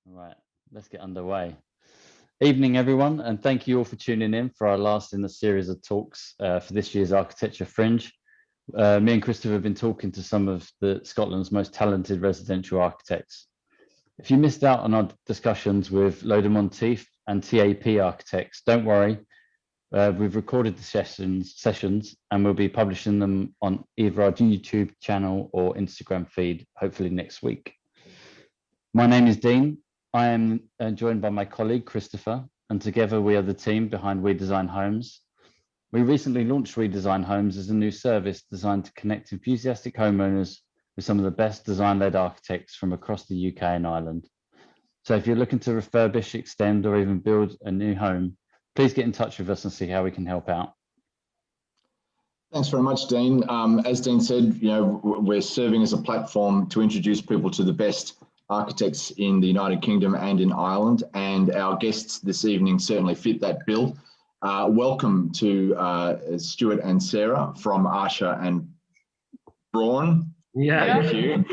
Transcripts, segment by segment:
Right, let's get underway. Evening, everyone, and thank you all for tuning in for our last in the series of talks for this year's Architecture Fringe. Me and Christopher have been talking to some of Scotland's most talented residential architects. If you missed out on our discussions with Loda Monteith and TAP architects, don't worry. We've recorded the sessions and we'll be publishing them on either our YouTube channel or Instagram feed, hopefully next week. My name is Dean. I am joined by my colleague, Christopher, and together we are the team behind We Design Homes. We recently launched We Design Homes as a new service designed to connect enthusiastic homeowners with some of the best design-led architects from across the UK and Ireland. So if you're looking to refurbish, extend, or even build a new home, please get in touch with us and see how we can help out. Thanks very much, Dean. As Dean said, we're serving as a platform to introduce people to the best architects in the United Kingdom and in Ireland, and our guests this evening certainly fit that bill. Welcome to Stuart and Sarah from Archer and Braun. Yeah. Thank you.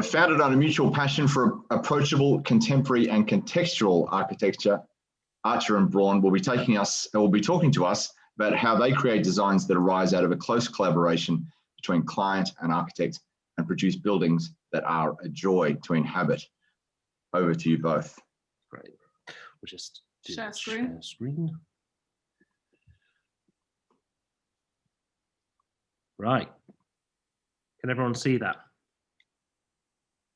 Founded on a mutual passion for approachable, contemporary and contextual architecture, Archer and Braun will be talking to us about how they create designs that arise out of a close collaboration between client and architect and produce buildings that are a joy to inhabit. Over to you both. Great. We'll just share screen. Right. Can everyone see that?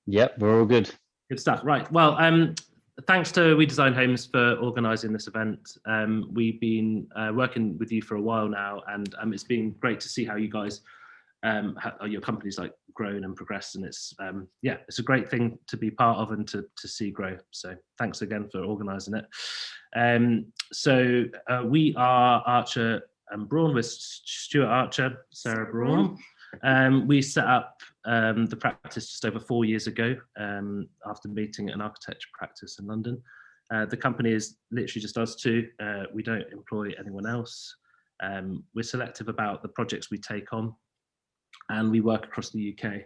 Yep, we're all good. Good stuff. Right. Well, thanks to We Design Homes for organising this event. We've been working with you for a while now, and it's been great to see how you guys, your company's like grown and progressed, and it's it's a great thing to be part of and to see grow. So thanks again for organising it. We are Archer and Braun with Stuart Archer, Sarah Braun. We set up the practice just over 4 years ago after meeting at an architecture practice in London. The company is literally just us two. We don't employ anyone else. We're selective about the projects we take on, and we work across the UK.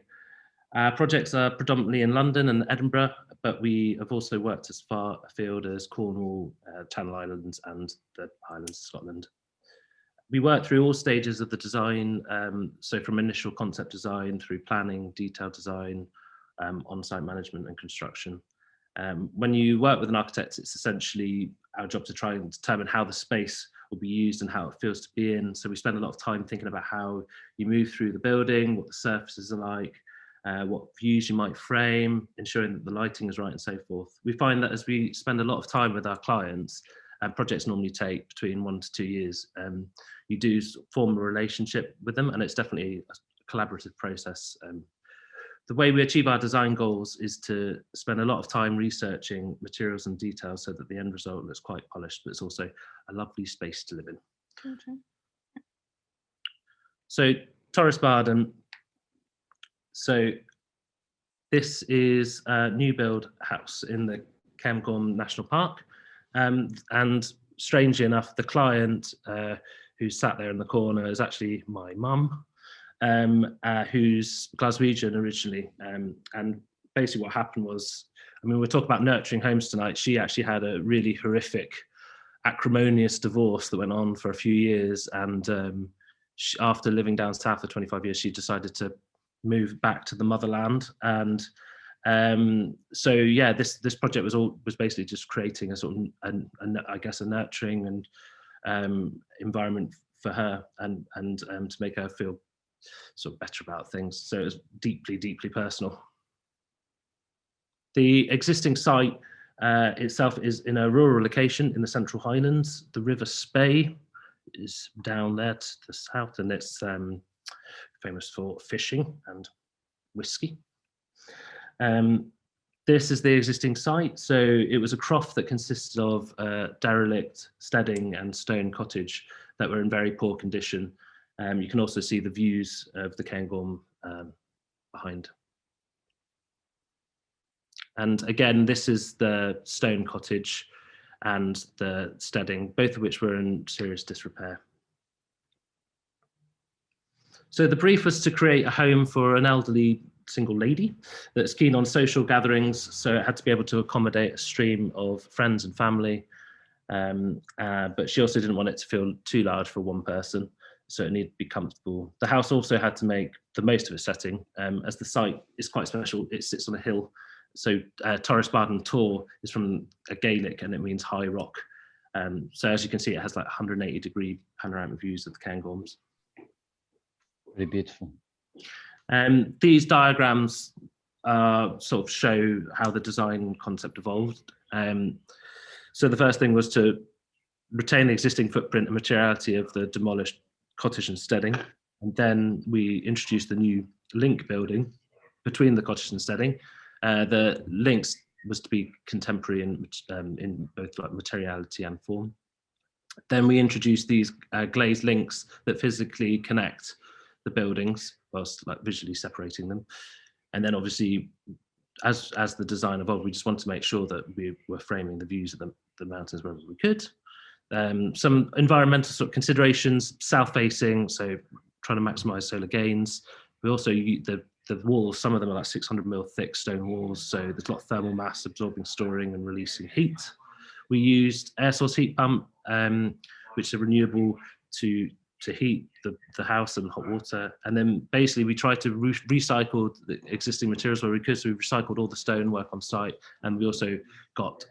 Our projects are predominantly in London and Edinburgh, but we have also worked as far afield as Cornwall, Channel Islands and the Highlands of Scotland. We work through all stages of the design, so from initial concept design through planning, detailed design, on-site management and construction. When you work with an architect, it's essentially our job to try and determine how the space will be used and how it feels to be in. So we spend a lot of time thinking about how you move through the building, what the surfaces are like, what views you might frame, ensuring that the lighting is right and so forth. We find that as we spend a lot of time with our clients, projects normally take between 1 to 2 years, you do form a relationship with them, and it's definitely a collaborative process. The way we achieve our design goals is to spend a lot of time researching materials and details so that the end result looks quite polished, but it's also a lovely space to live in. Okay. So TORISPARDON. So this is a new build house in the Cairngorm National Park. And strangely enough, the client who sat there in the corner is actually my mum, who's Glaswegian originally. And basically what happened was, we're talking about nurturing homes tonight. She actually had a really horrific, acrimonious divorce that went on for a few years. And after living down south for 25 years, she decided to move back to the motherland. And this project was basically just creating a sort of a nurturing and environment for her and to make her feel sort of better about things. So it was deeply personal. The existing site itself is in a rural location in the Central Highlands. The River Spey is down there to the south, and it's famous for fishing and whiskey. This is the existing site. So it was a croft that consisted of a derelict steading and stone cottage that were in very poor condition. You can also see the views of the Cairngorm behind. And again, this is the stone cottage and the steading, both of which were in serious disrepair. So the brief was to create a home for an elderly single lady that's keen on social gatherings, so it had to be able to accommodate a stream of friends and family. But she also didn't want it to feel too large for one person, so it needed to be comfortable. The house also had to make the most of its setting, as the site is quite special. It sits on a hill. So TORISPARDON Tor is from a Gaelic and it means high rock. So as you can see, it has like 180-degree panoramic views of the Cairngorms. Really beautiful. These diagrams sort of show how the design concept evolved. So the first thing was to retain the existing footprint and materiality of the demolished cottage and steading. And then we introduced the new link building between the cottage and steading. The links was to be contemporary in both like materiality and form. Then we introduced these glazed links that physically connect the buildings whilst like visually separating them. And then obviously, as the design evolved, we just wanted to make sure that we were framing the views of the mountains wherever we could. Some environmental sort of considerations, south-facing, so trying to maximize solar gains. We also, the walls, some of them are like 600mm thick stone walls, so there's a lot of thermal mass absorbing, storing and releasing heat. We used air source heat pump, which are renewable to heat the house and hot water. And then basically we tried to recycle the existing materials where we could. So we recycled all the stonework on site, and we also got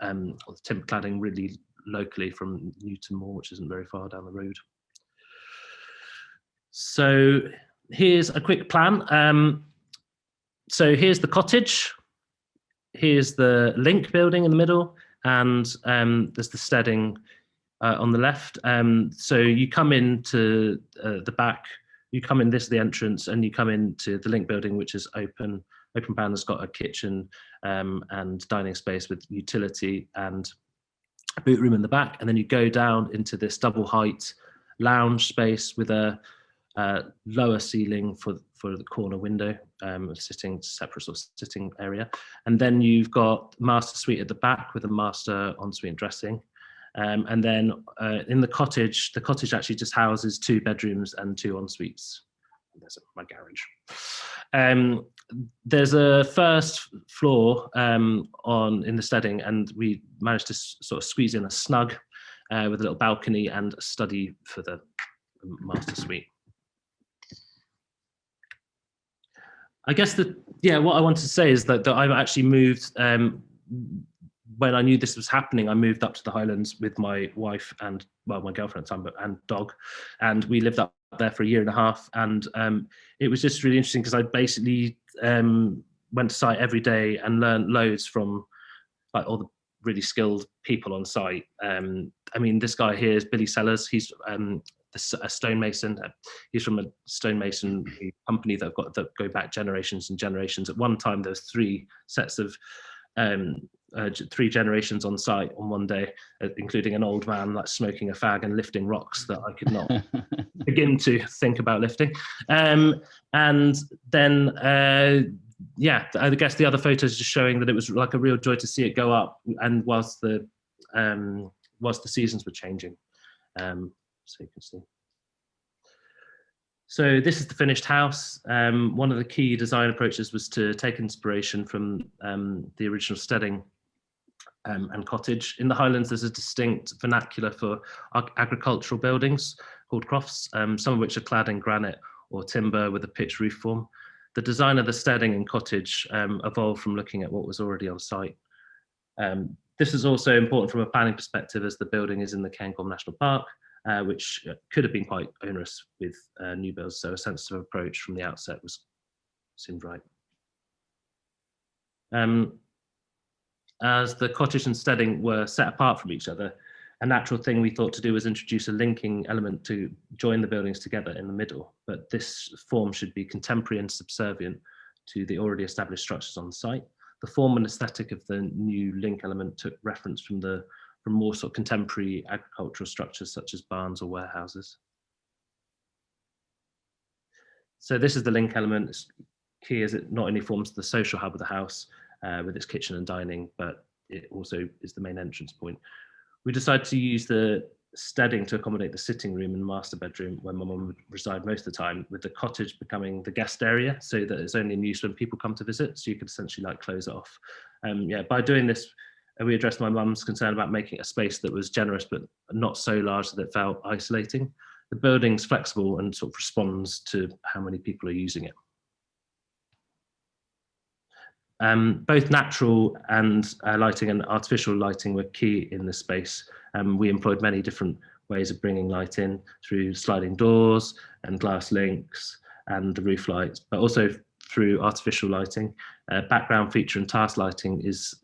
timber cladding really locally from Newton Moor, which isn't very far down the road. So here's a quick plan. So here's the cottage, here's the link building in the middle, and there's the steading on the left. So you come into the back, you come in, this is the entrance, and you come into the link building, which is open plan. It's got a kitchen and dining space with utility and a boot room in the back. And then you go down into this double height lounge space with a lower ceiling for the corner window, separate sort of sitting area. And then you've got master suite at the back with a master ensuite and dressing. And then in the cottage actually just houses 2 bedrooms and 2 ensuites. There's my garage. There's a first floor in the steading, and we managed to sort of squeeze in a snug with a little balcony and a study for the master suite. I guess what I wanted to say is that I've actually moved, when I knew this was happening, I moved up to the Highlands with my wife and, well, my girlfriend at the time, and dog. And we lived up there for 1.5 years. And it was just really interesting because I basically went to site every day and learned loads from like all the really skilled people on site. I mean, this guy here is Billy Sellers. He's a stonemason. He's from a stonemason company that go back generations and generations. At one time, there was 3 sets of 3 generations on site on one day, including an old man like smoking a fag and lifting rocks that I could not begin to think about lifting. And then, I guess the other photos just showing that it was like a real joy to see it go up, and whilst the seasons were changing. So you can see. So this is the finished house. One of the key design approaches was to take inspiration from the original steading and cottage. In the Highlands, there's a distinct vernacular for agricultural buildings called crofts, some of which are clad in granite or timber with a pitched roof form. The design of the steading and cottage evolved from looking at what was already on site. This is also important from a planning perspective, as the building is in the Cairngorm National Park, which could have been quite onerous with new builds, so a sensitive approach from the outset seemed right. As the cottage and steading were set apart from each other, a natural thing we thought to do was introduce a linking element to join the buildings together in the middle, but this form should be contemporary and subservient to the already established structures on the site. The form and aesthetic of the new link element took reference from more sort of contemporary agricultural structures such as barns or warehouses. So this is the link element. It's key as it not only forms the social hub of the house with its kitchen and dining, but it also is the main entrance point. We decided to use the steading to accommodate the sitting room and master bedroom where my mum would reside most of the time, with the cottage becoming the guest area, so that it's only in use when people come to visit, so you could essentially like close it off. Yeah, by doing this, we addressed my mum's concern about making a space that was generous but not so large that it felt isolating. The building's flexible and sort of responds to how many people are using it. Both natural and lighting and artificial lighting were key in this space. We employed many different ways of bringing light in through sliding doors and glass links and the roof lights, but also through artificial lighting. Background feature and task lighting is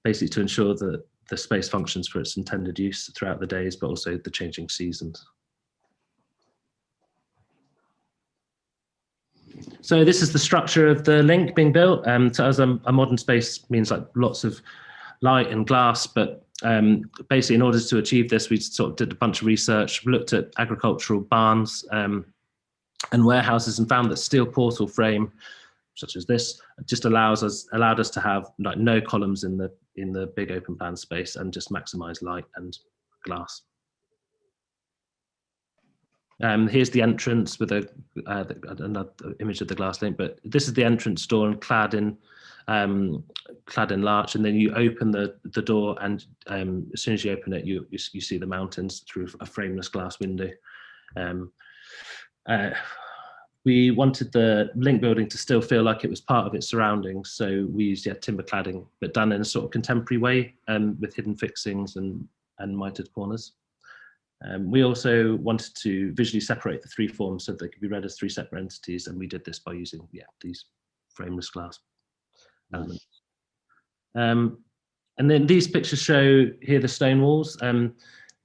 basically to ensure that the space functions for its intended use throughout the days, but also the changing seasons. So this is the structure of the link being built. So as a modern space means like lots of light and glass, but basically in order to achieve this, we sort of did a bunch of research, looked at agricultural barns and warehouses, and found that steel portal frame, such as this, just allowed us to have like no columns in the big open plan space and just maximize light and glass. Here's the entrance with another image of the glass link, but this is the entrance door and clad in larch, and then you open the door, and as soon as you open it, you see the mountains through a frameless glass window. We wanted the link building to still feel like it was part of its surroundings, so we used timber cladding, but done in a sort of contemporary way, with hidden fixings and mitered corners. We also wanted to visually separate the three forms so that they could be read as three separate entities, and we did this by using these frameless glass elements. And then these pictures show here the stone walls.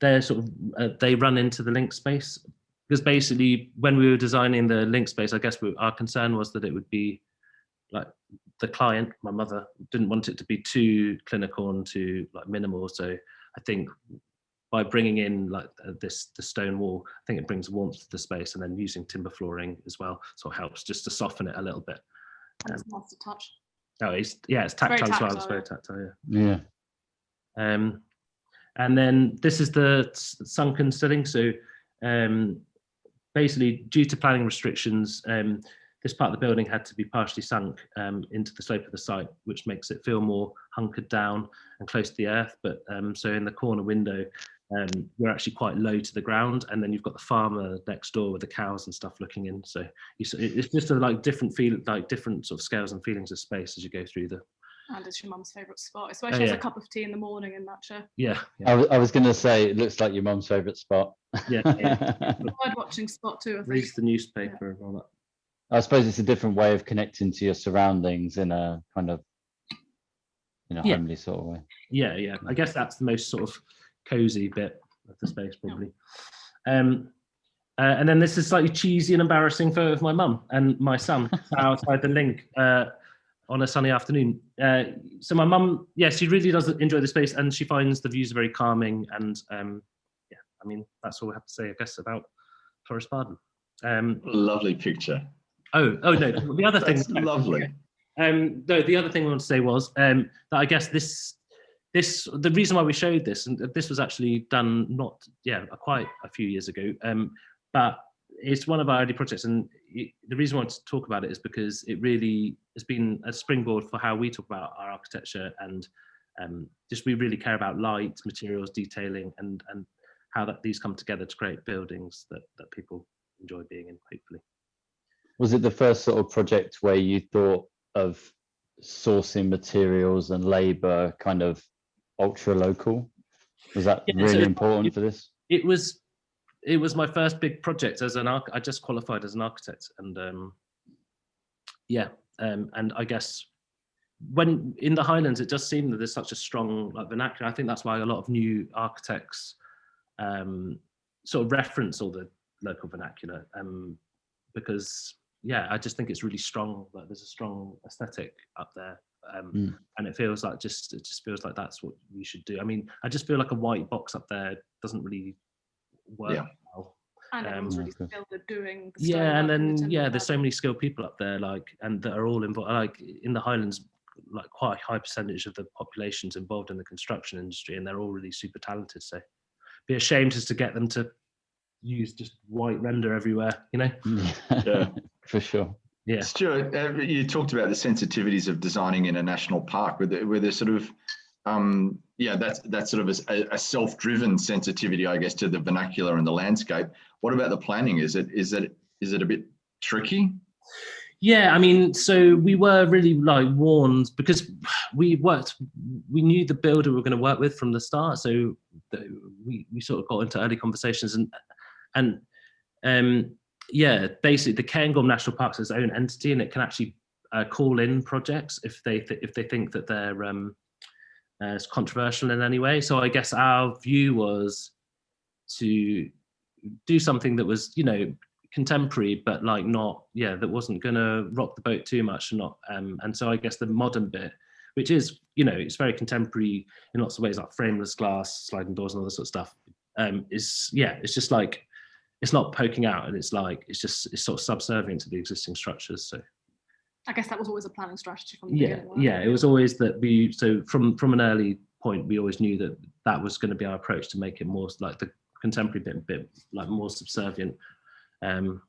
They're sort of they run into the link space, because basically when we were designing the link space, I guess our concern was that it would be like the client, my mother, didn't want it to be too clinical and too like minimal. So I think by bringing in like the stone wall, I think it brings warmth to the space, and then using timber flooring as well, so it helps just to soften it a little bit. It's nice to touch. Oh, it's tactile as well. It's very tactile. Yeah. And then this is the sunken ceiling. So basically, due to planning restrictions, this part of the building had to be partially sunk into the slope of the site, which makes it feel more hunkered down and close to the earth. But so in the corner window, we're actually quite low to the ground, and then you've got the farmer next door with the cows and stuff looking in. So it's just a different sort of scales and feelings of space as you go through the. And it's your mum's favourite spot. It's where she has a cup of tea in the morning in that chair. Yeah. I was going to say, it looks like your mum's favourite spot. Yeah. Bird watching spot too, I think. Reads the newspaper and all that. I suppose it's a different way of connecting to your surroundings in a kind of, homely sort of way. Yeah. I guess that's the most sort of cozy bit of the space, probably. And then this is slightly cheesy and embarrassing photo of my mum and my son outside the link on a sunny afternoon. So my mum, she really does enjoy the space, and she finds the views very calming. And I mean, that's all I have to say, I guess, about TORISPARDON. Lovely picture. Oh no, the other thing. That's lovely. No, the other thing I want to say was that I guess the reason why we showed this, and this was actually done quite a few years ago, but it's one of our early projects, and the reason I want to talk about it is because it really has been a springboard for how we talk about our architecture, and just we really care about light, materials, detailing, and how these come together to create buildings that people enjoy being in, hopefully. Was it the first sort of project where you thought of sourcing materials and labour kind of ultra local? Was that really important for this? It was my first big project as an I just qualified as an architect, and and I guess when in the Highlands it does seem that there's such a strong vernacular. I think that's why a lot of new architects sort of reference all the local vernacular, because I just think it's really strong. Like there's a strong aesthetic up there, and it feels like just feels like that's what we should do. I mean, I just feel like a white box up there doesn't really work well. And everyone's really skilled at doing the stone and work then there's so many skilled people up there, and that are all involved. Like in the Highlands, like quite a high percentage of the population's involved in the construction industry, and they're all really super talented. So, be ashamed just to get them to use just white render everywhere, you know? Yeah. For sure. Yeah. Stuart, you talked about the sensitivities of designing in a national park, where there's sort of, that's sort of a self-driven sensitivity, I guess, to the vernacular and the landscape. What about the planning? Is it a bit tricky? Yeah, I mean, so we were really like warned, because we knew the builder we were going to work with from the start. So we sort of got into early conversations and basically the Cairngorm National Park is its own entity, and it can actually call in projects if they think that they're controversial in any way. So I guess our view was to do something that was, you know, contemporary, but like not, that wasn't gonna rock the boat too much, and so I guess the modern bit, which is, you know, it's very contemporary in lots of ways, like frameless glass, sliding doors, and all this sort of stuff. It's just like, it's not poking out, and it's sort of subservient to the existing structures. So I guess that was always a planning strategy from the beginning. Yeah, it was always that from an early point, we always knew that was going to be our approach, to make it more like the contemporary bit like more subservient. To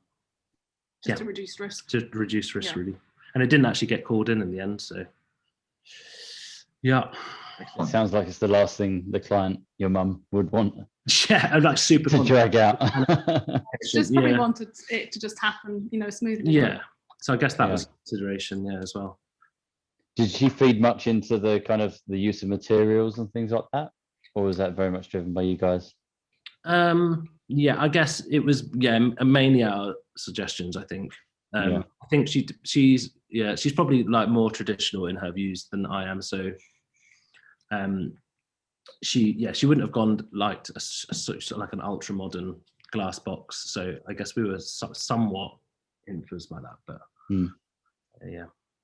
reduce risk. To reduce risk, really. And it didn't actually get called in the end, so yeah. It sounds like it's the last thing the client, your mum, would want. Yeah, I'm like super to drag out. Just probably wanted it to just happen, you know, smoothly. Yeah. So I guess that was a consideration, as well. Did she feed much into the kind of the use of materials and things like that, or was that very much driven by you guys? I guess it was mainly our suggestions. I think I think she's probably like more traditional in her views than I am. So she wouldn't have gone like like an ultra modern glass box. So I guess we were somewhat influenced by that, but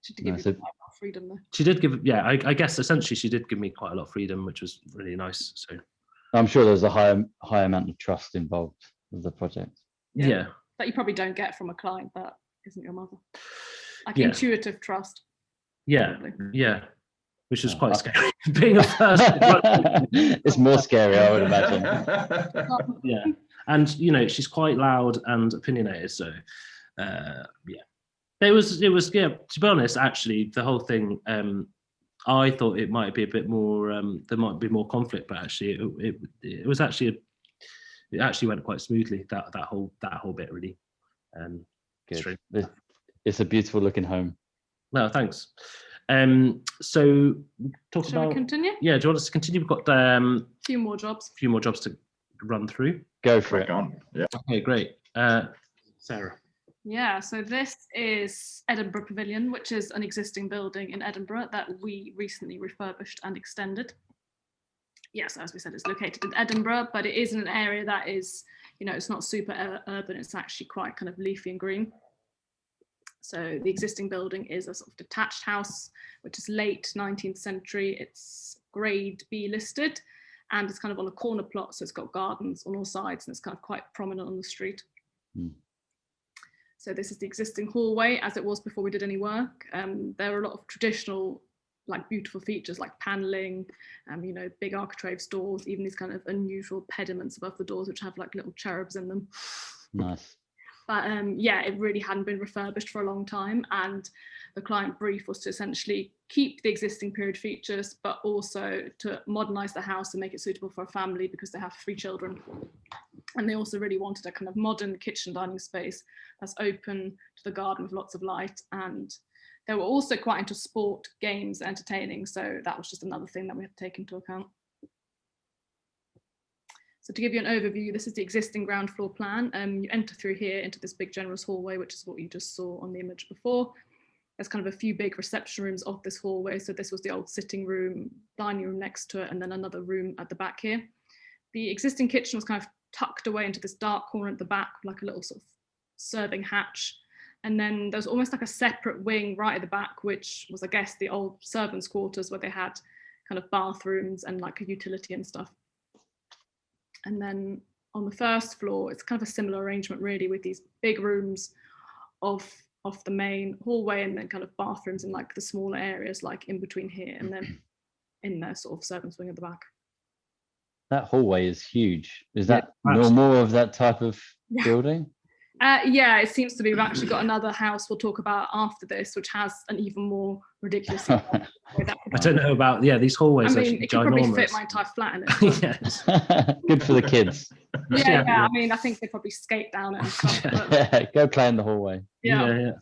she did give you quite a lot of freedom there. She did give, I guess essentially she did give me quite a lot of freedom, which was really nice. So I'm sure there's a high amount of trust involved with the project. Yeah. That you probably don't get from a client that isn't your mother. Like intuitive trust. Yeah, probably. Yeah. Which is quite scary. Being a first. It's more scary, I would imagine. Yeah. And you know, she's quite loud and opinionated, so It was to be honest, actually the whole thing, I thought it might be a bit more there might be more conflict, but actually it was actually it actually went quite smoothly, that whole bit, really. Good. It's a beautiful looking home. No, thanks. So talk Shall about we continue? Yeah, do you want us to continue? We've got few more jobs to run through. Go for it. Yeah. Okay, great. Sarah. Yeah, so this is Edinburgh Pavilion, which is an existing building in Edinburgh that we recently refurbished and extended. Yes, as we said, it's located in Edinburgh, but it is in an area that is, you know, it's not super urban, it's actually quite kind of leafy and green. So the existing building is a sort of detached house, which is late 19th century. It's grade B listed, and it's kind of on a corner plot, so it's got gardens on all sides, and it's kind of quite prominent on the street. So this is the existing hallway as it was before we did any work. There are a lot of traditional, like beautiful features like paneling, you know, big architraves doors, even these kind of unusual pediments above the doors, which have like little cherubs in them. Nice. But it really hadn't been refurbished for a long time. And the client brief was to essentially keep the existing period features, but also to modernize the house and make it suitable for a family because they have 3 children. And they also really wanted a kind of modern kitchen dining space that's open to the garden with lots of light. And they were also quite into sport, games, entertaining. So that was just another thing that we had to take into account. So to give you an overview, this is the existing ground floor plan. You enter through here into this big generous hallway, which is what you just saw on the image before. There's kind of a few big reception rooms off this hallway. So this was the old sitting room, dining room next to it, and then another room at the back here. The existing kitchen was kind of tucked away into this dark corner at the back, like a little sort of serving hatch. And then there's almost like a separate wing right at the back, which was, I guess, the old servants' quarters where they had kind of bathrooms and like a utility and stuff. And then on the first floor, it's kind of a similar arrangement really, with these big rooms off the main hallway, and then kind of bathrooms in like the smaller areas, like in between here and then in the sort of servants' wing at the back. that hallway is huge. Is Yeah, that more of that type of Yeah. building? Yeah, it seems to be. We've actually got another house we'll talk about after this, which has an even more ridiculous. I don't know about, these hallways I are mean, it could probably fit ginormous. my entire flat in it. But Yes. Good for the kids. yeah, Yeah. I mean, I think they probably skate down it and stuff. But, Yeah, go play in the hallway. yeah.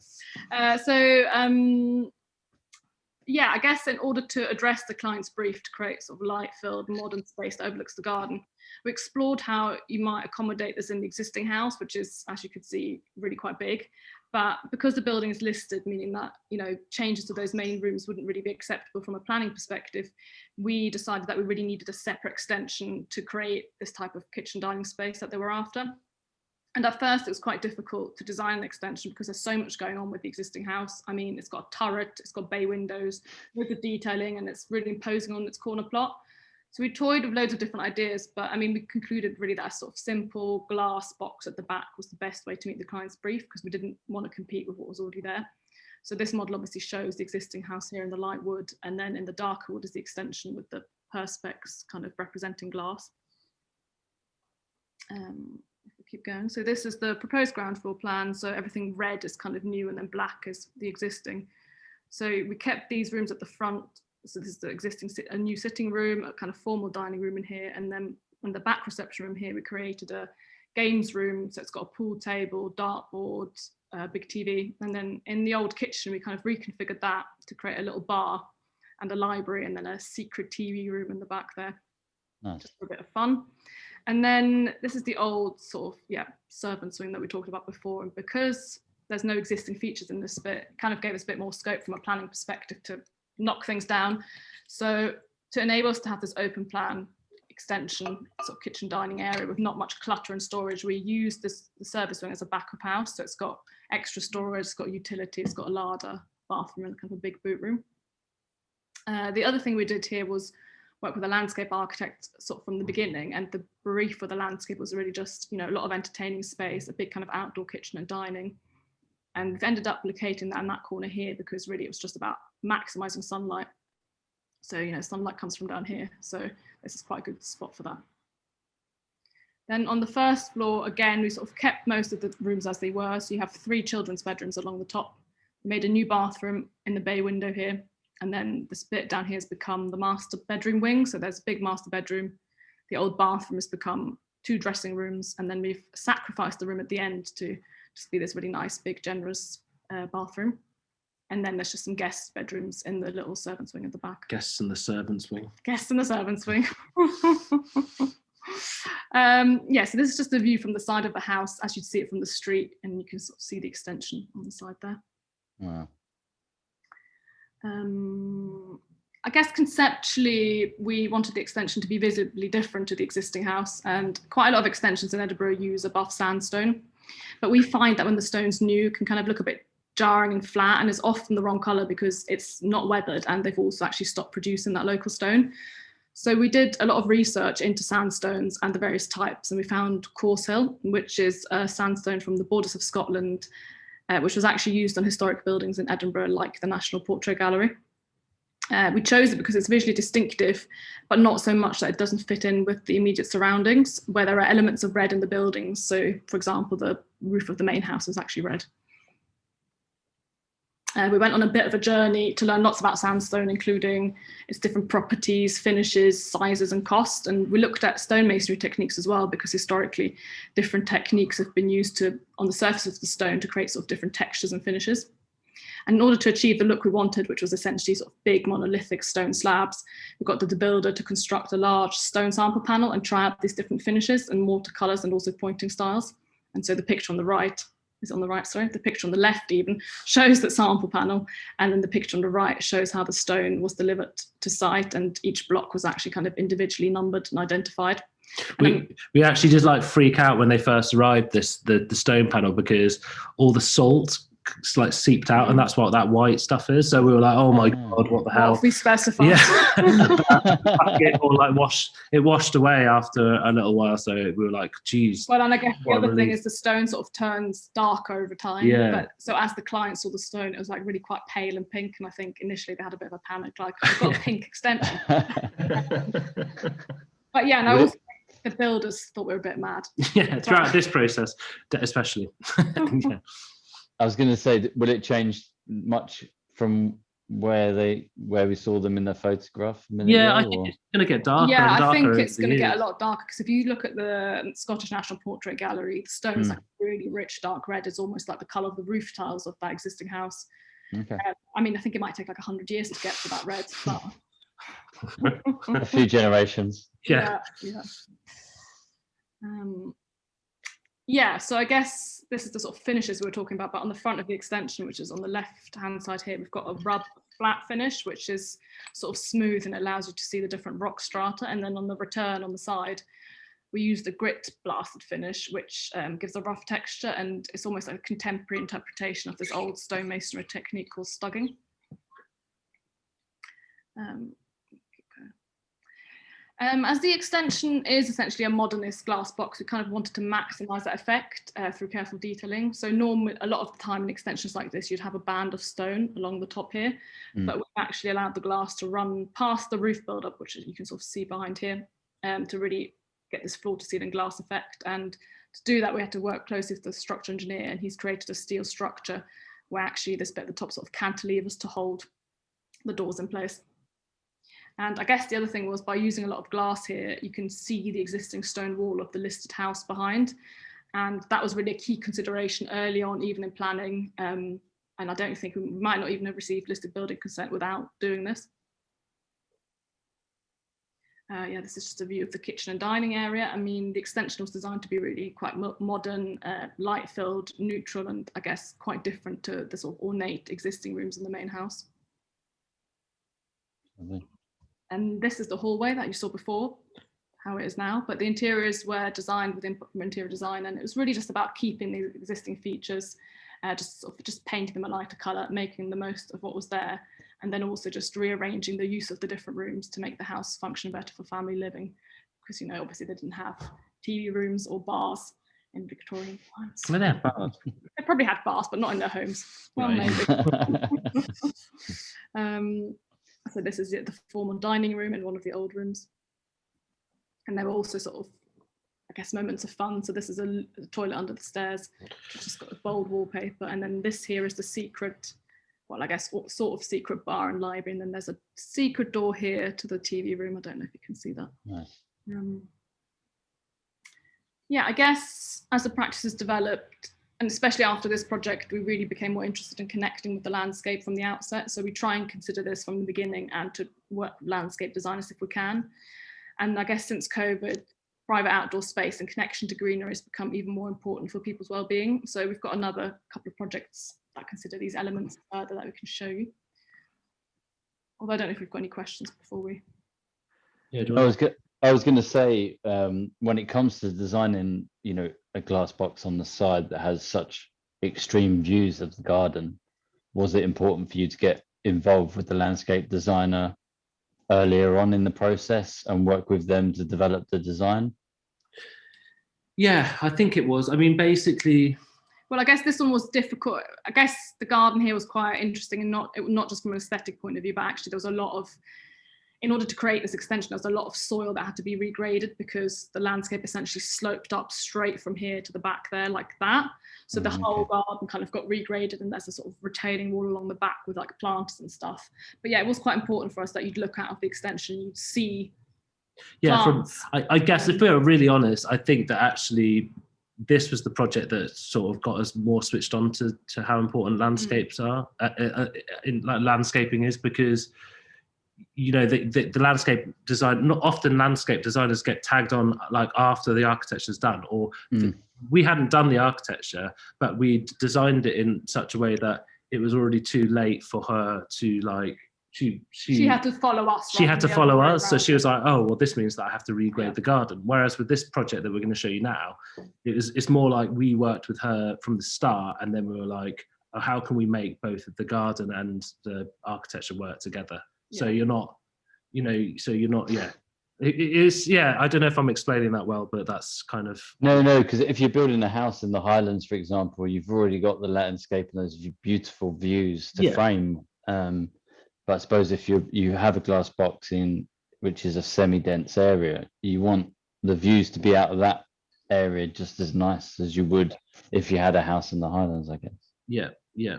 I guess in order to address the client's brief to create sort of light-filled, modern space that overlooks the garden, we explored how you might accommodate this in the existing house, which is, as you could see, really quite big. But because the building is listed, meaning that, you know, changes to those main rooms wouldn't really be acceptable from a planning perspective, we decided that we really needed a separate extension to create this type of kitchen dining space that they were after. And at first it was quite difficult to design an extension because there's so much going on with the existing house. I mean, it's got a turret, it's got bay windows, with the detailing, and it's really imposing on its corner plot. So we toyed with loads of different ideas, but I mean, we concluded really that a sort of simple glass box at the back was the best way to meet the client's brief, because we didn't want to compete with what was already there. So this model obviously shows the existing house here in the light wood, and then in the darker wood is the extension with the perspex kind of representing glass. If we keep going, so this is the proposed ground floor plan. So everything red is kind of new, and then black is the existing. So we kept these rooms at the front. So this is the existing, a new sitting room, a kind of formal dining room in here. And then in the back reception room here, we created a games room. So it's got a pool table, dartboard, big TV. And then in the old kitchen, we kind of reconfigured that to create a little bar and a library, and then a secret TV room in the back there. Nice. Just for a bit of fun. And then this is the old sort of, servants wing that we talked about before. And because there's no existing features in this bit, it kind of gave us a bit more scope from a planning perspective to knock things down. So to enable us to have this open plan extension, sort of kitchen dining area with not much clutter and storage, we used the service wing as a backup house. So it's got extra storage, it's got utility, it's got a larder, bathroom, and kind of a big boot room. The other thing we did here was work with a landscape architect sort of from the beginning, and the brief for the landscape was really just, you know, a lot of entertaining space, a big kind of outdoor kitchen and dining. And we've ended up locating that in that corner here because really it was just about maximizing sunlight. So, you know, sunlight comes from down here. So this is quite a good spot for that. Then on the first floor, again, we sort of kept most of the rooms as they were. So you have 3 children's bedrooms along the top. We made a new bathroom in the bay window here. And then this bit down here has become the master bedroom wing. So there's a big master bedroom. The old bathroom has become 2 dressing rooms. And then we've sacrificed the room at the end to just be this really nice, big, generous bathroom. And then there's just some guest bedrooms in the little servants' wing at the back. Guests in the servants' wing. Guests in the servants' wing. So this is just a view from the side of the house as you'd see it from the street, and you can sort of see the extension on the side there. Wow. I guess conceptually, we wanted the extension to be visibly different to the existing house, and quite a lot of extensions in Edinburgh use a buff sandstone. But we find that when the stone's new, it can kind of look a bit jarring and flat, and is often the wrong colour because it's not weathered, and they've also actually stopped producing that local stone. So we did a lot of research into sandstones and the various types, and we found Corsehill, which is a sandstone from the borders of Scotland, which was actually used on historic buildings in Edinburgh, like the National Portrait Gallery. We chose it because it's visually distinctive, but not so much that it doesn't fit in with the immediate surroundings, where there are elements of red in the buildings. So, for example, the roof of the main house is actually red. We went on a bit of a journey to learn lots about sandstone, including its different properties, finishes, sizes, and cost. And we looked at stonemasonry techniques as well, because historically different techniques have been used on the surface of the stone to create sort of different textures and finishes. And in order to achieve the look we wanted, which was essentially sort of big monolithic stone slabs, we got the builder to construct a large stone sample panel and try out these different finishes and watercolors and also pointing styles. And so the picture on the right, the picture on the left even shows that sample panel, and then the picture on the right shows how the stone was delivered to site, and each block was actually kind of individually numbered and identified. We actually did like freak out when they first arrived, the stone panel, because all the salt like seeped out, and that's what that white stuff is. So we were like, oh my god, what the hell? What if we specify? Yeah. It washed away after a little while, so we were like, geez. Well, and I guess the other thing is the stone sort of turns darker over time. Yeah. But so as the client saw the stone, it was like really quite pale and pink, and I think initially they had a bit of a panic, like, I've got a pink extension. But yeah, and I Would it- also think the builders thought we were a bit mad. Yeah, throughout this process, especially. Yeah. I was going to say, will it change much from where we saw them in the photograph a minute Yeah, I ago, think or? it's going to get darker Yeah, and I darker think over it's the going to get a years. lot darker, because if you look at the Scottish National Portrait Gallery, the stone is like really rich dark red. It's almost like the colour of the roof tiles of that existing house. Okay. I mean, I think it might take like 100 years to get to that red, but A few generations. Yeah. yeah. Yeah, so I guess this is the sort of finishes we were talking about, but on the front of the extension, which is on the left hand side here, we've got a rub flat finish, which is sort of smooth and allows you to see the different rock strata. And then on the return on the side, we use the grit blasted finish, which gives a rough texture, and it's almost like a contemporary interpretation of this old stonemasonry technique called stugging. As the extension is essentially a modernist glass box, we kind of wanted to maximize that effect through careful detailing. So normally, a lot of the time in extensions like this, you'd have a band of stone along the top here, but we actually allowed the glass to run past the roof buildup, which you can sort of see behind here, to really get this floor to ceiling glass effect. And to do that, we had to work closely with the structural engineer, and he's created a steel structure where actually this bit at the top sort of cantilevers to hold the doors in place. And I guess the other thing was, by using a lot of glass here, you can see the existing stone wall of the listed house behind. And that was really a key consideration early on, even in planning. And I don't think we might not even have received listed building consent without doing this. Yeah, this is just a view of the kitchen and dining area. I mean, the extension was designed to be really quite modern, light-filled, neutral, and I guess quite different to the sort of ornate existing rooms in the main house. And this is the hallway that you saw before, how it is now. But the interiors were designed with input from interior design, and it was really just about keeping the existing features, just painting them a lighter colour, making the most of what was there, and then also just rearranging the use of the different rooms to make the house function better for family living. Because, you know, obviously they didn't have TV rooms or bars in Victorian times. Well, they had bars. They probably had bars, but not in their homes. Well, Right. maybe. So this is the formal dining room in one of the old rooms. And there were also sort of, I guess, moments of fun. So this is a toilet under the stairs, which has got a bold wallpaper. And then this here is the secret, well, I guess, sort of secret bar and library. And then there's a secret door here to the TV room. I don't know if you can see that. Nice. Yeah, I guess as the practice has developed, and especially after this project, we really became more interested in connecting with the landscape from the outset. So we try and consider this from the beginning and to work with landscape designers if we can. And I guess since COVID, private outdoor space and connection to greenery has become even more important for people's well-being. So we've got another couple of projects that consider these elements further that we can show you. Although I don't know if we've got any questions before we. Yeah, I was going to say, when it comes to designing, you know, a glass box on the side that has such extreme views of the garden, was it important for you to get involved with the landscape designer earlier on in the process and work with them to develop the design? Yeah, I think it was. I mean, basically. Well, I guess this one was difficult. I guess the garden here was quite interesting, and not just from an aesthetic point of view, but actually there was a lot of, in order to create this extension, there was a lot of soil that had to be regraded because the landscape essentially sloped up straight from here to the back there like that. So the whole garden kind of got regraded, and there's a sort of retaining wall along the back with like planters and stuff. But yeah, it was quite important for us that you'd look out of the extension, you'd see plants. I guess if we're really honest, I think that actually this was the project that sort of got us more switched on to how important landscapes are, landscaping is, because you know the landscape design, not often landscape designers get tagged on like after the architecture's done, or we hadn't done the architecture, but we designed it in such a way that it was already too late for her to like she had to follow us. She had to follow us, so she was like, oh well, this means that I have to regrade the garden. Whereas with this project that we're going to show you now, it's more like we worked with her from the start, and then we were like, oh, how can we make both the garden and the architecture work together? So you're not, you know, it is, I don't know if I'm explaining that well, but that's kind of. No, because if you're building a house in the Highlands, for example, you've already got the landscape and those beautiful views to frame. But I suppose if you have a glass box in which is a semi-dense area. You want the views to be out of that area just as nice as you would if you had a house in the Highlands, I guess. Yeah, yeah.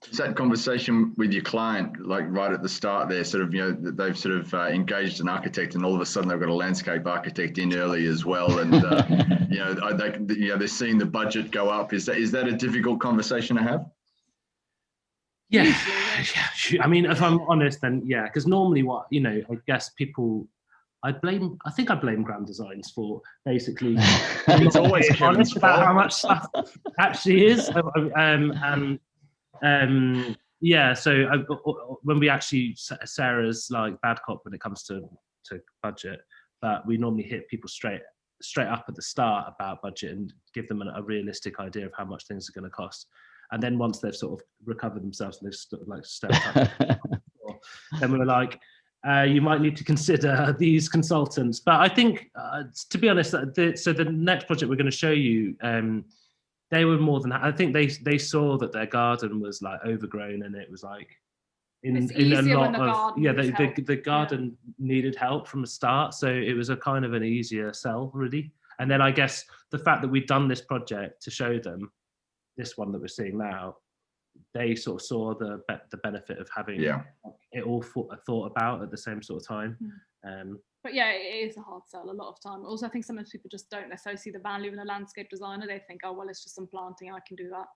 Is that conversation with your client, like right at the start there, sort of, they've sort of engaged an architect, and all of a sudden they've got a landscape architect in early as well, and they're seeing the budget go up. Is that a difficult conversation to have? Yeah, I mean, if I'm honest, then yeah, because normally I guess people, I blame Grand Designs for basically It's always being Kevin's honest about fault. how much stuff actually is. Yeah, so when we actually, Sarah's like bad cop when it comes to budget, but we normally hit people straight up at the start about budget and give them a realistic idea of how much things are going to cost. And then once they've sort of recovered themselves and they've sort of like stepped up, then we were like, you might need to consider these consultants. But I think, to be honest, so the next project we're going to show you, they were more than, I think they saw that their garden was like overgrown, and it was like in a lot of, the garden needed help from the start. So it was a kind of an easier sell, really. And then I guess the fact that we'd done this project to show them, this one that we're seeing now, they sort of saw the benefit of having it all thought about at the same sort of time. But yeah, it is a hard sell a lot of time. Also, I think sometimes people just don't necessarily see the value in a landscape designer. They think, oh, well, it's just some planting, I can do that,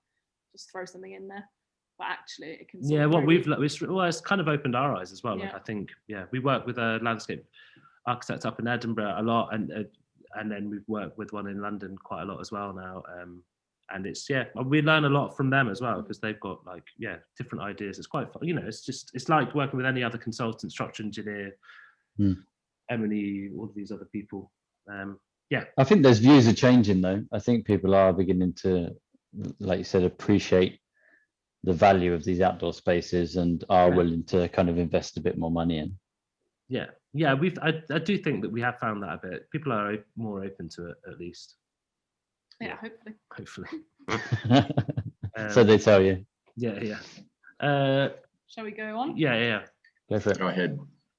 just throw something in there. But actually it can it's kind of opened our eyes as well. Like, I think, we work with a landscape architect up in Edinburgh a lot, and then we've worked with one in London quite a lot as well now. And it's, we learn a lot from them as well, because they've got like, different ideas. It's quite fun. It's like working with any other consultant, structural engineer, Emily, all of these other people. I think those views are changing though. I think people are beginning to, like you said, appreciate the value of these outdoor spaces and are willing to kind of invest a bit more money in. I do think that we have found that a bit. People are more open to it, at least. Hopefully. So they tell you. Shall we go on? Go for it. Go ahead.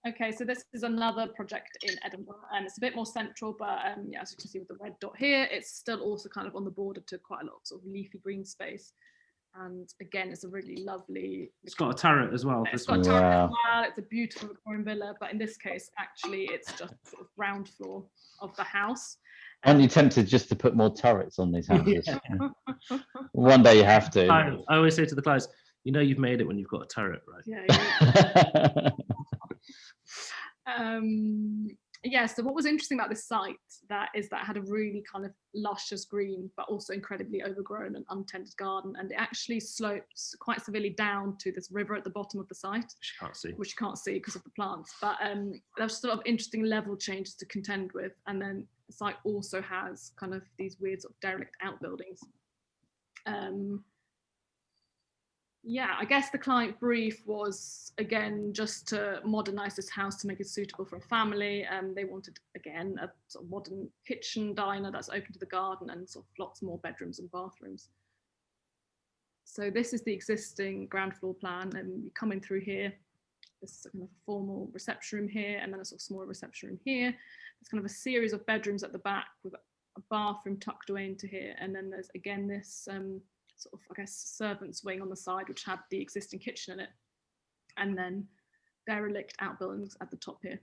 Okay, so this is another project in Edinburgh, and it's a bit more central, but as you can see with the red dot here, it's still also kind of on the border to quite a lot of sort of leafy green space. And again, it's a really lovely. It's got a turret as well. It's got a turret as well. It's a beautiful Victorian villa, but in this case, actually, it's just sort of ground floor of the house. Aren't you tempted just to put more turrets on these houses? One day you have to. I always say to the clients, you've made it when you've got a turret, right? So what was interesting about this site is that it had a really kind of luscious green, but also incredibly overgrown and untended garden, and it actually slopes quite severely down to this river at the bottom of the site, which you can't see because of the plants. But there's sort of interesting level changes to contend with, and then the site also has kind of these weird sort of derelict outbuildings. I guess the client brief was, again, just to modernise this house to make it suitable for a family. They wanted, again, a sort of modern kitchen diner that's open to the garden and sort of lots more bedrooms and bathrooms. So this is the existing ground floor plan, and you come in through here. This is a kind of a formal reception room here, and then a sort of smaller reception room here. There's kind of a series of bedrooms at the back with a bathroom tucked away into here, and then there's, again, this sort of, I guess, servants' wing on the side, which had the existing kitchen in it, and then derelict outbuildings at the top here.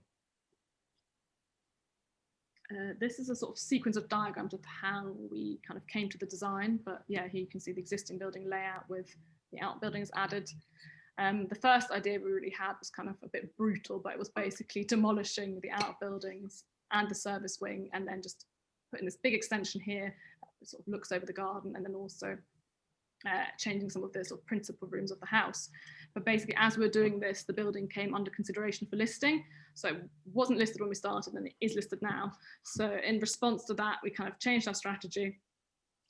This is a sort of sequence of diagrams of how we kind of came to the design, but here you can see the existing building layout with the outbuildings added. The first idea we really had was kind of a bit brutal, but it was basically demolishing the outbuildings and the service wing, and then just putting this big extension here that sort of looks over the garden, and then also changing some of the sort of principal rooms of the house. But basically, as we were doing this, the building came under consideration for listing. So it wasn't listed when we started, and it is listed now. So in response to that, we kind of changed our strategy,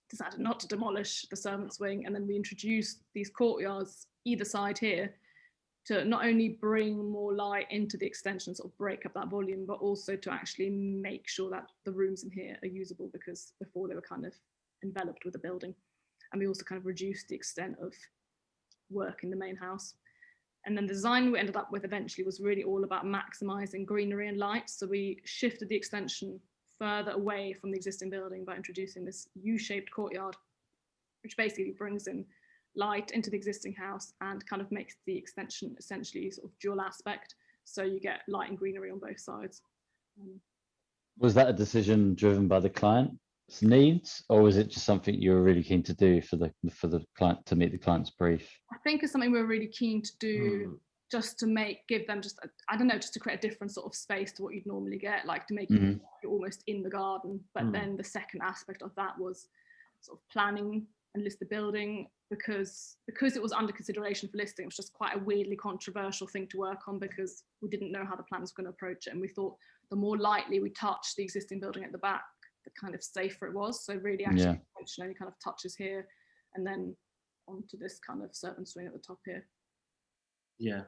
decided not to demolish the servants' wing, and then we introduced these courtyards either side here to not only bring more light into the extension, sort of break up that volume, but also to actually make sure that the rooms in here are usable, because before they were kind of enveloped with the building. And we also kind of reduced the extent of work in the main house. And then the design we ended up with eventually was really all about maximizing greenery and light. So we shifted the extension further away from the existing building by introducing this U-shaped courtyard, which basically brings in light into the existing house and kind of makes the extension essentially sort of dual aspect. So you get light and greenery on both sides. Was that a decision driven by the client's needs, or was it just something you were really keen to do for the client, to meet the client's brief? I think it's something we're really keen to do, just to give them just, I don't know, just to create a different sort of space to what you'd normally get, like to make it almost in the garden. But then the second aspect of that was sort of planning and list the building, because it was under consideration for listing. It was just quite a weirdly controversial thing to work on, because we didn't know how the plan was going to approach it, and we thought the more lightly we touched the existing building at the back, the kind of safer it was. So really actually only kind of touches here and then onto this kind of servant swing at the top here. Yeah,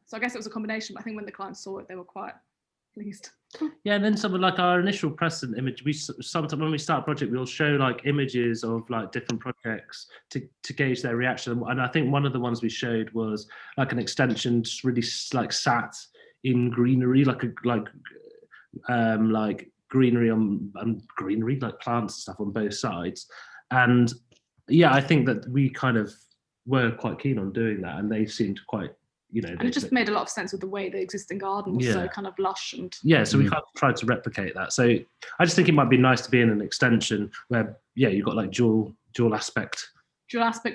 so I guess it was a combination, but I think when the clients saw it, they were quite pleased. Yeah, and then something like our initial precedent image, we sometimes when we start a project, we'll show like images of like different projects to gauge their reaction. And I think one of the ones we showed was like an extension just really like sat in greenery, like greenery and greenery, like plants and stuff on both sides. And yeah, I think that we kind of were quite keen on doing that, and they seemed quite, you know, and it just made a lot of sense with the way the existing garden was so kind of lush and so we kind of tried to replicate that. So I just think it might be nice to be in an extension where you've got like dual aspect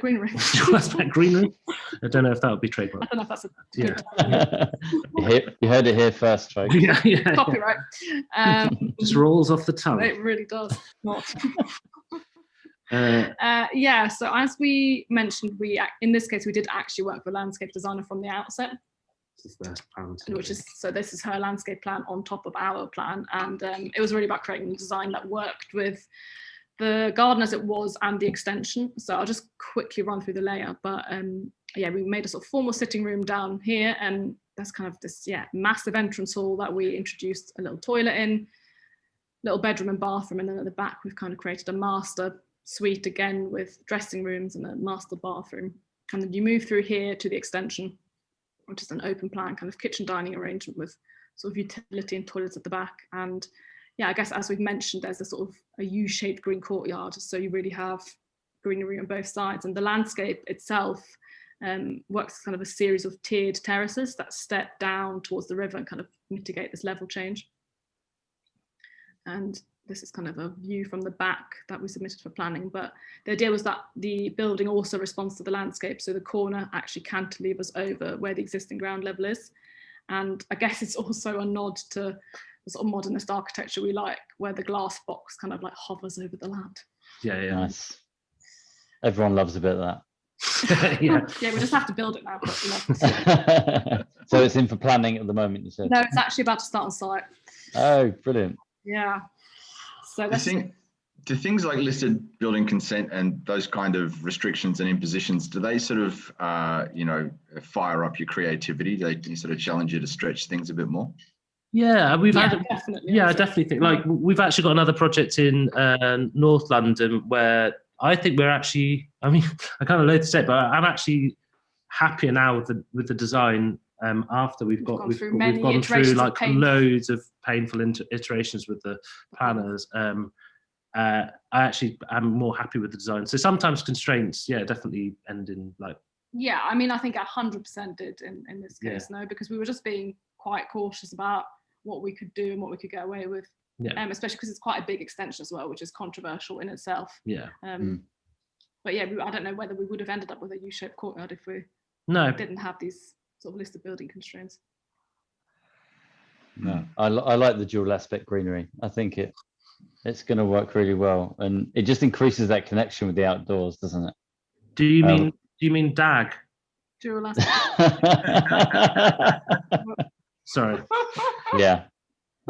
greenery. Dual aspect greenery. I don't know if that would be trademarked. I don't know if that's a good You heard it here first, folks. Copyright. Just rolls off the tongue. It really does. Not. So as we mentioned, in this case we did actually work with a landscape designer from the outset, this is her landscape plan on top of our plan, and it was really about creating a design that worked with the garden as it was and the extension. So I'll just quickly run through the layout, but we made a sort of formal sitting room down here, and that's kind of this massive entrance hall that we introduced a little toilet in, little bedroom and bathroom, and then at the back we've kind of created a master suite again with dressing rooms and a master bathroom. And then you move through here to the extension, which is an open plan kind of kitchen dining arrangement with sort of utility and toilets at the back. And I guess as we've mentioned, there's a sort of a U-shaped green courtyard, so you really have greenery on both sides, and the landscape itself works as kind of a series of tiered terraces that step down towards the river and kind of mitigate this level change. And this is kind of a view from the back that we submitted for planning, but the idea was that the building also responds to the landscape, so the corner actually cantilevers over where the existing ground level is. And I guess it's also a nod to the sort of modernist architecture we like, where the glass box kind of like hovers over the land. Nice. Everyone loves a bit of that. We just have to build it now. So it's in for planning at the moment, you said? No, it's actually about to start on site. Oh, brilliant. Yeah. So do things like listed building consent and those kind of restrictions and impositions, do they sort of, fire up your creativity? Do they sort of challenge you to stretch things a bit more? Yeah, definitely. I definitely think, like, we've actually got another project in North London where I think we're actually, I mean, I kind of loathe to say it, but I'm actually happier now with the design after we've gone through like loads of painful iterations with the planners. I actually am more happy with the design. So sometimes constraints, definitely end in like. Yeah, I mean, I think 100% did in this case, no, because we were just being quite cautious about what we could do and what we could get away with. Especially because it's quite a big extension as well, which is controversial in itself. But I don't know whether we would have ended up with a U-shaped courtyard if we didn't have these sort of listed building constraints. No, I like the dual aspect greenery. I think it's going to work really well, and it just increases that connection with the outdoors, doesn't it? Do you mean DAG? Dual aspect. Sorry. Yeah.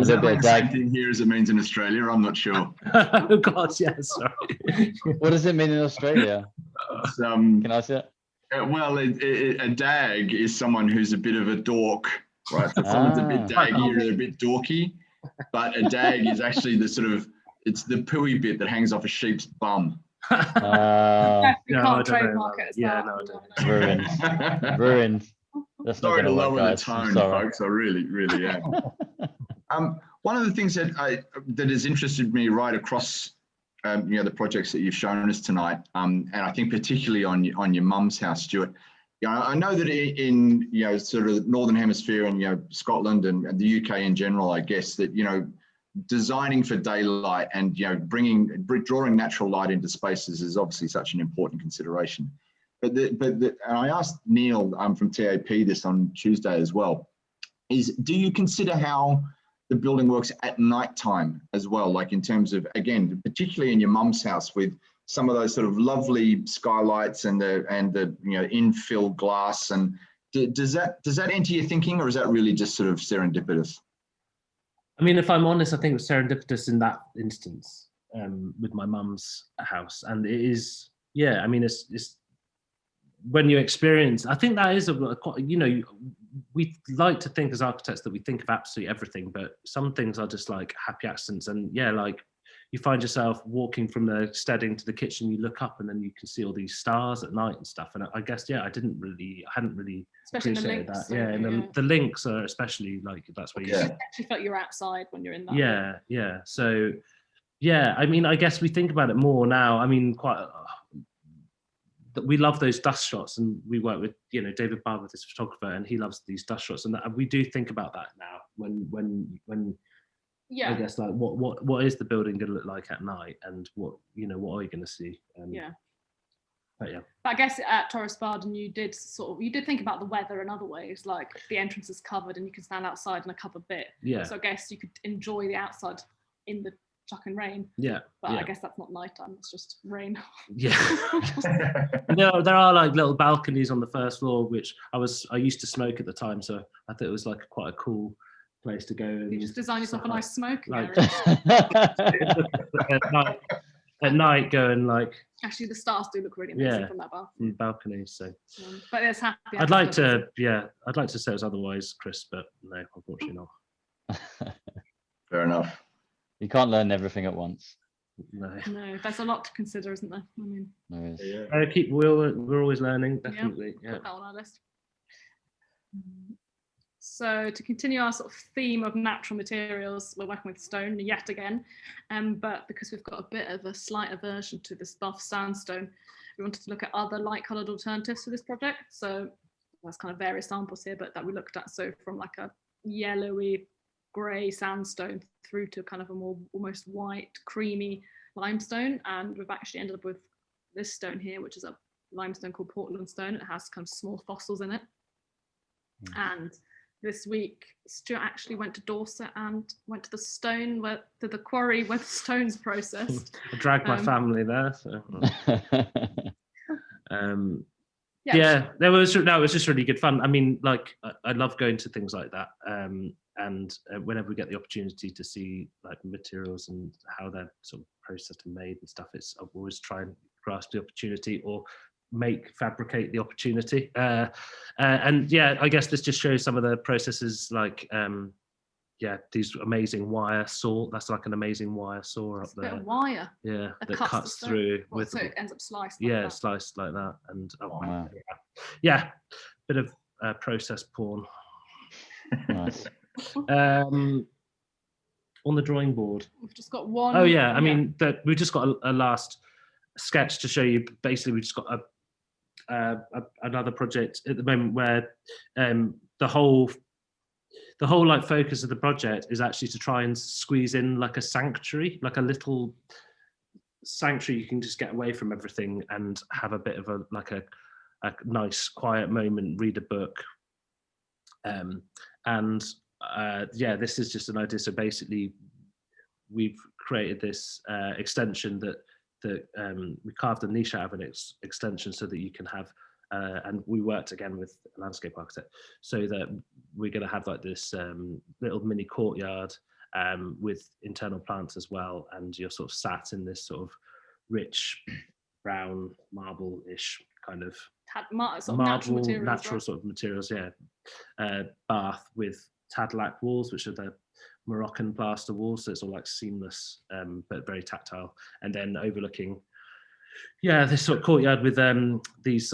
Is that like the same thing here as it means in Australia? I'm not sure. Oh God, sorry. What does it mean in Australia? Can I say it? Well, a dag is someone who's a bit of a dork, right? So someone's a bit daggy or a bit dorky, but a dag is actually it's the pooey bit that hangs off a sheep's bum. You can't trademark it as that. Ruined. That's not Sorry to going to work, lower the guys. I'm tone, sorry. folks. I really am. One of the things that has interested me right across, the projects that you've shown us tonight, and I think particularly on your mum's house, Stuart. I know that in sort of the Northern Hemisphere and Scotland and the UK in general, I guess that designing for daylight and drawing natural light into spaces is obviously such an important consideration. And I asked Neil from TAP this on Tuesday as well. Do you consider how the building works at night time as well, like in terms of, again, particularly in your mum's house with some of those sort of lovely skylights and the infill glass, and does that enter your thinking, or is that really just sort of serendipitous? I mean, if I'm honest, I think it was serendipitous in that instance with my mum's house, and it is, yeah. I mean, it's when you experience. I think that is we like to think as architects that we think of absolutely everything, but some things are just like happy accidents, and yeah, like you find yourself walking from the steading to the kitchen, you look up and then you can see all these stars at night and stuff. And I guess, yeah, I hadn't really especially appreciated links, that. Yeah, and the links are especially like, that's where you actually felt you're outside when you're in that. Yeah, yeah. So, yeah, I mean, I guess we think about it more now. I mean, we love those dust shots, and we work with David Barber, this photographer, and he loves these dust shots, and we do think about that now when yeah, I guess like what is the building going to look like at night, and what are you going to see? Yeah. But yeah. But I guess at TORISPARDON you did think about the weather in other ways, like the entrance is covered and you can stand outside in a covered bit. Yeah. So I guess you could enjoy the outside in the chuck and rain. Yeah. But I guess that's not nighttime, it's just rain. Yeah. there are like little balconies on the first floor, which I used to smoke at the time, so I thought it was like quite a cool place to go. And you just design yourself a nice smoking like, area. at night going like. Actually, the stars do look really amazing from that balcony. From balconies, so. But it's happy. I'd like to say it was otherwise, Chris, but no, unfortunately not. Fair enough. You can't learn everything at once. No, that's a lot to consider, isn't there? I mean, there is. We're always learning, definitely. Yeah. Put that on our list. So to continue our sort of theme of natural materials, we're working with stone yet again, but because we've got a bit of a slight aversion to this buff sandstone, we wanted to look at other light coloured alternatives for this project. So there's kind of various samples here, but that we looked at, so from like a yellowy grey sandstone through to kind of a more almost white creamy limestone, and we've actually ended up with this stone here, which is a limestone called Portland stone. It has kind of small fossils in it. And this week, Stuart actually went to Dorset and went to the quarry where the stone's processed. I dragged my family there. So. It was just really good fun. I mean, like I love going to things like that, and whenever we get the opportunity to see like materials and how they're sort of processed and made and stuff, I always try and grasp the opportunity or fabricate the opportunity. And yeah, I guess this just shows some of the processes, like these amazing wire saw. That's like an amazing wire saw up there. A bit of wire. Yeah, that cuts through so it ends up sliced. Sliced like that, and wow. Bit of process porn. Nice. On the drawing board, we've just got one. Oh yeah, I mean we've just got a last sketch to show you. Basically, we've just got another project at the moment where the whole like focus of the project is actually to try and squeeze in like a sanctuary, like a little sanctuary you can just get away from everything and have a bit of a nice quiet moment, read a book, this is just an idea. So basically we've created this extension that we carved a niche out of an extension so that you can have and we worked again with a landscape architect, so that we're going to have like this little mini courtyard with internal plants as well, and you're sort of sat in this sort of rich brown marble-ish kind of natural sort of materials, bath with Tadlac walls, which are the Moroccan plaster walls, so it's all like seamless but very tactile, and then overlooking this sort of courtyard with these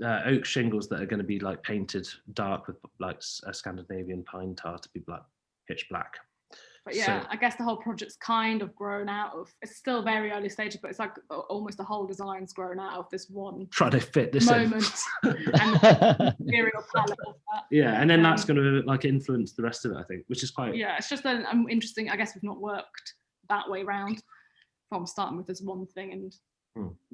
oak shingles that are going to be like painted dark with like a Scandinavian pine tar to be pitch black. But yeah, I guess the whole project's kind of grown out of, it's still very early stages, but it's like almost the whole design's grown out of this one Trying to fit this moment and the material palette of that. Yeah, and then that's going to like influence the rest of it, I think, which is quite. Yeah, it's just an interesting, I guess we've not worked that way round from starting with this one thing and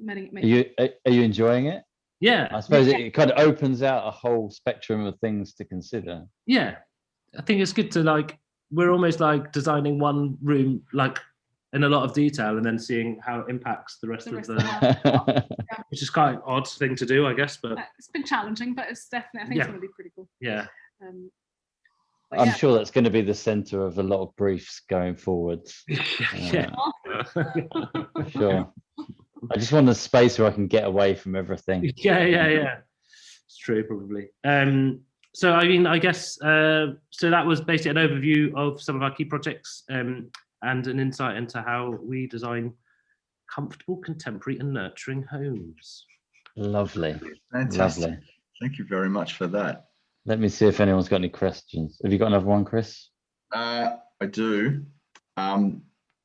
Are you enjoying it? Yeah. I suppose it kind of opens out a whole spectrum of things to consider. Yeah, I think it's good to like, we're almost like designing one room like in a lot of detail and then seeing how it impacts the rest of the which is quite an odd thing to do, I guess, but it's been challenging, but it's definitely, I think it's going to be pretty cool. Yeah. I'm sure that's going to be the center of a lot of briefs going forward. Sure. I just want a space where I can get away from everything. Yeah. It's true, probably. So I mean, I guess so that was basically an overview of some of our key projects and an insight into how we design comfortable, contemporary, and nurturing homes. Lovely. Fantastic. Lovely. Thank you very much for that. Let me see if anyone's got any questions. Have you got another one, Chris? I do.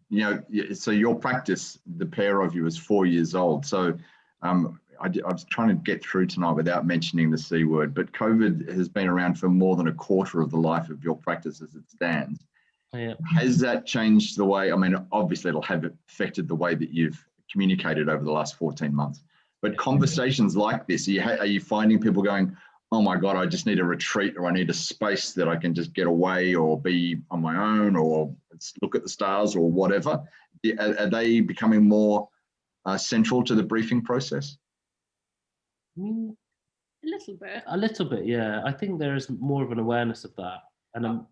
You know, so your practice, the pair of you, is 4 years old. So I was trying to get through tonight without mentioning the C word, but COVID has been around for more than a quarter of the life of your practice as it stands. Yeah. Has that changed the way, I mean, obviously it'll have affected the way that you've communicated over the last 14 months, but conversations like this, are you finding people going, oh my God, I just need a retreat, or I need a space that I can just get away or be on my own or look at the stars or whatever? Are they becoming more central to the briefing process? A little bit, yeah. I think there is more of an awareness of that, and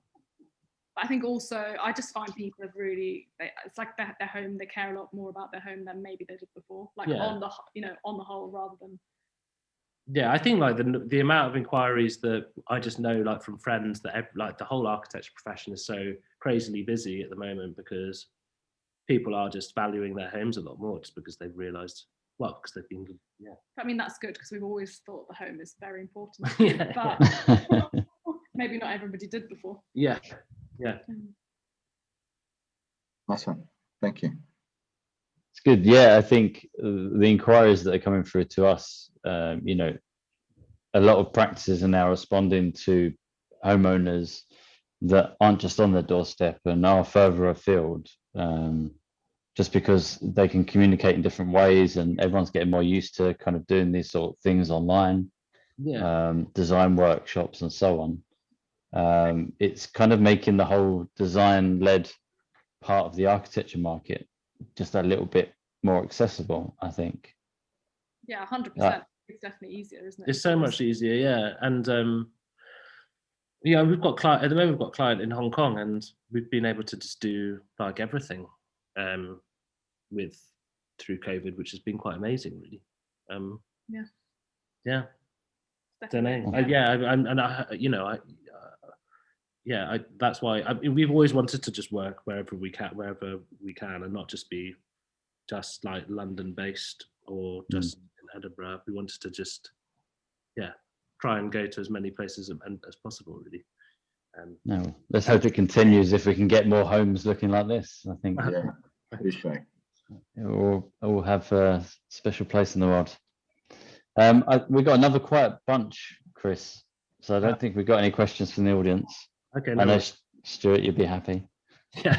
I think also I just find people have really, it's like their home, they care a lot more about their home than maybe they did before, like on the whole, rather than. Yeah, I think like the amount of inquiries that I just know, like from friends, that like the whole architecture profession is so crazily busy at the moment because people are just valuing their homes a lot more just because they've realised, well, because they've been, I mean, that's good because we've always thought the home is very important, yeah. but maybe not everybody did before. Yeah. Nice one. Thank you. It's good. Yeah, I think the inquiries that are coming through to us, you know, a lot of practices are now responding to homeowners that aren't just on their doorstep and are further afield, just because they can communicate in different ways and everyone's getting more used to kind of doing these sort of things online, design workshops and so on. It's kind of making the whole design-led part of the architecture market just a little bit more accessible, I think. Yeah, 100%. It's definitely easier, isn't it? It's so much easier, yeah. And yeah, we've got client at the moment. We've got a client in Hong Kong, and we've been able to just do like everything through COVID, which has been quite amazing, really. Yeah. Don't know. That's why we've always wanted to just work wherever we can, and not just be just like London based or just in Edinburgh. We wanted to just try and go to as many places as possible, really. No, let's hope it continues. If we can get more homes looking like this, I think it will have a special place in the world. We've got another quiet bunch, Chris, so I don't think we've got any questions from the audience. Okay, I know, Stuart, you'd be happy. Yeah.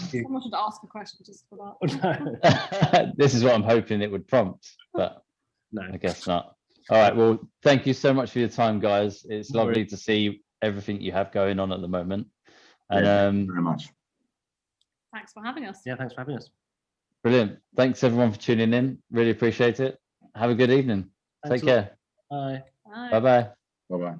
Someone should ask a question just for that. This is what I'm hoping it would prompt, but no, I guess not. All right, well, thank you so much for your time, guys. It's lovely to see everything you have going on at the moment. And thank you very much. Thanks for having us. Yeah, thanks for having us. Brilliant. Thanks everyone for tuning in. Really appreciate it. Have a good evening. Take care. Bye. Bye. Bye-bye. Bye-bye.